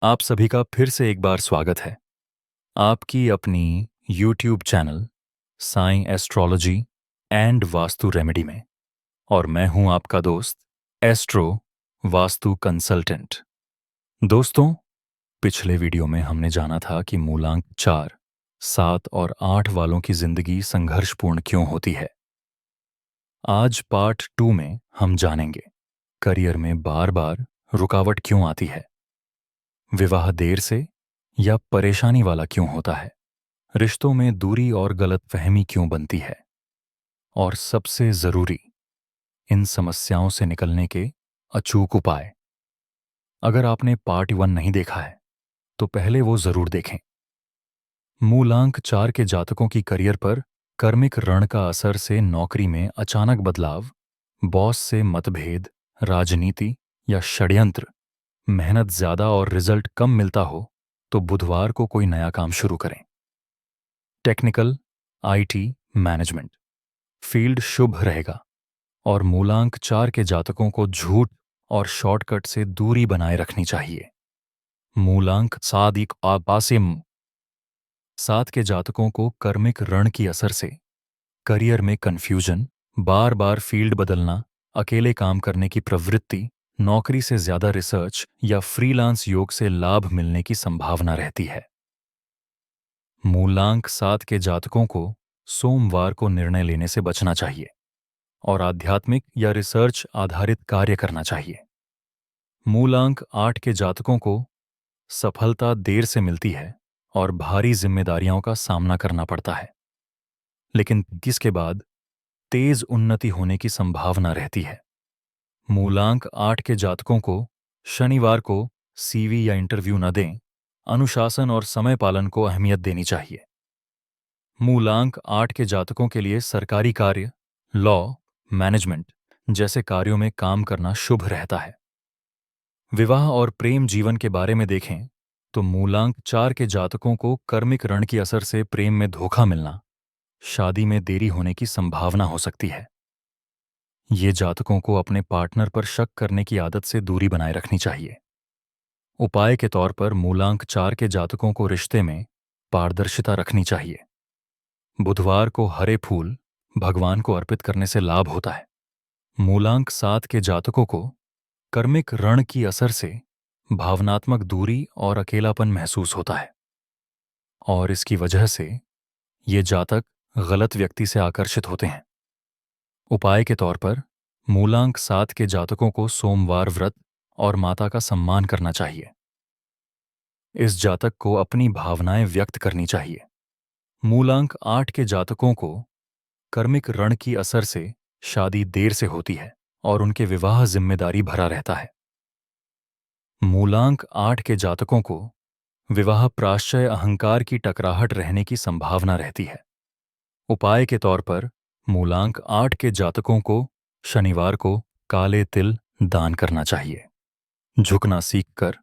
आप सभी का फिर से एक बार स्वागत है आपकी अपनी YouTube channel Sai astrology and vastu remedy में। और मैं हूं आपका दोस्त एस्ट्रो वास्तु कंसल्टेंट। दोस्तों, पिछले वीडियो में हमने जाना था कि मूलांक 4, 7 और 8 वालों की जिंदगी संघर्षपूर्ण क्यों होती है। आज पार्ट 2 में हम जानेंगे करियर में बार बार रुकावट क्यों आती है, विवाह देर से या परेशानी वाला क्यों होता है, रिश्तों में दूरी और गलतफहमी क्यों बनती है, और सबसे जरूरी, इन समस्याओं से निकलने के अचूक उपाय। अगर आपने पार्ट 1 नहीं देखा है तो पहले वो जरूर देखें। मूलांक 4 के जातकों की करियर पर कर्मिक ऋण का असर से नौकरी में अचानक बदलाव, बॉस से मतभेद, राजनीति या षड्यंत्र, मेहनत ज्यादा और रिजल्ट कम मिलता हो तो बुधवार को कोई नया काम शुरू करें। टेक्निकल, आईटी, मैनेजमेंट फील्ड शुभ रहेगा और मूलांक 4 के जातकों को झूठ और शॉर्टकट से दूरी बनाए रखनी चाहिए। मूलांक सादिक आबासिम 7 के जातकों को कर्मिक ऋण की असर से करियर में कंफ्यूजन, बार बार फील्ड बदलना, अकेले काम करने की प्रवृत्ति, नौकरी से ज्यादा रिसर्च या फ्रीलांस योग से लाभ मिलने की संभावना रहती है। मूलांक 7 के जातकों को सोमवार को निर्णय लेने से बचना चाहिए और आध्यात्मिक या रिसर्च आधारित कार्य करना चाहिए। मूलांक 8 के जातकों को सफलता देर से मिलती है और भारी जिम्मेदारियों का सामना करना पड़ता है, लेकिन इसके बाद तेज उन्नति होने की संभावना रहती है। मूलांक 8 के जातकों को शनिवार को सीवी या इंटरव्यू न दें, अनुशासन और समय पालन को अहमियत देनी चाहिए। मूलांक 8 के जातकों के लिए सरकारी कार्य, लॉ, मैनेजमेंट जैसे कार्यों में काम करना शुभ रहता है। विवाह और प्रेम जीवन के बारे में देखें तो मूलांक 4 के जातकों को कर्मिक ऋण की असर से प्रेम में धोखा मिलना, शादी में देरी होने की संभावना हो सकती है। ये जातकों को अपने पार्टनर पर शक करने की आदत से दूरी बनाए रखनी चाहिए। उपाय के तौर पर मूलांक 4 के जातकों को रिश्ते में पारदर्शिता रखनी चाहिए। बुधवार को हरे फूल भगवान को अर्पित करने से लाभ होता है। मूलांक 7 के जातकों को कर्मिक ऋण की असर से भावनात्मक दूरी और अकेलापन महसूस होता है और इसकी वजह से ये जातक गलत व्यक्ति से आकर्षित होते हैं। उपाय के तौर पर मूलांक 7 के जातकों को सोमवार व्रत और माता का सम्मान करना चाहिए। इस जातक को अपनी भावनाएं व्यक्त करनी चाहिए। मूलांक 8 के जातकों को कर्मिक ऋण की असर से शादी देर से होती है और उनके विवाह जिम्मेदारी भरा रहता है। मूलांक 8 के जातकों को विवाह प्राश्चय अहंकार की टकराहट रहने की संभावना रहती है। उपाय के तौर पर मूलांक 8 के जातकों को शनिवार को काले तिल दान करना चाहिए। झुकना सीखकर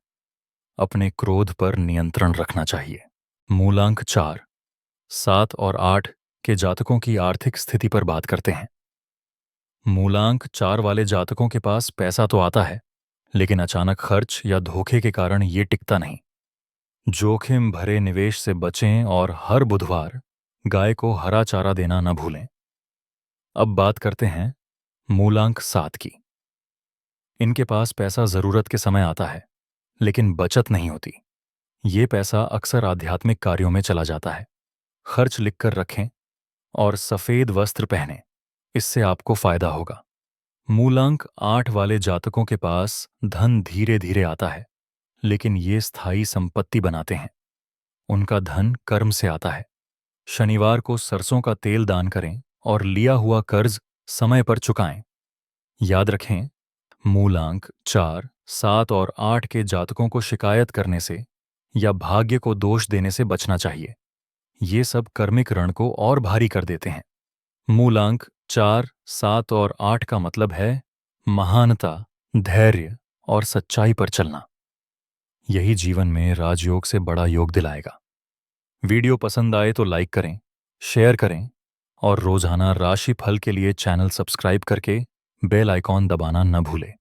अपने क्रोध पर नियंत्रण रखना चाहिए। मूलांक 4, 7 और 8 के जातकों की आर्थिक स्थिति पर बात करते हैं। मूलांक 4 वाले जातकों के पास पैसा तो आता है, लेकिन अचानक खर्च या धोखे के कारण ये टिकता नहीं। जोखिम भरे निवेश से बचें और हर बुधवार गाय को हरा चारा देना न भूलें। अब बात करते हैं मूलांक 7 की। इनके पास पैसा जरूरत के समय आता है, लेकिन बचत नहीं होती। ये पैसा अक्सर आध्यात्मिक कार्यों में चला जाता है। खर्च लिखकर रखें और सफेद वस्त्र पहनें, इससे आपको फायदा होगा। मूलांक 8 वाले जातकों के पास धन धीरे धीरे आता है, लेकिन ये स्थायी संपत्ति बनाते हैं। उनका धन कर्म से आता है। शनिवार को सरसों का तेल दान करें और लिया हुआ कर्ज समय पर चुकाएं। याद रखें, मूलांक 4, 7 और 8 के जातकों को शिकायत करने से या भाग्य को दोष देने से बचना चाहिए। ये सब कर्मिक ऋण को और भारी कर देते हैं। मूलांक 4, 7 और 8 का मतलब है महानता, धैर्य और सच्चाई पर चलना। यही जीवन में राजयोग से बड़ा योग दिलाएगा। वीडियो पसंद आए तो लाइक करें, शेयर करें और रोजाना राशि फल के लिए चैनल सब्सक्राइब करके बेल आइकॉन दबाना न भूलें।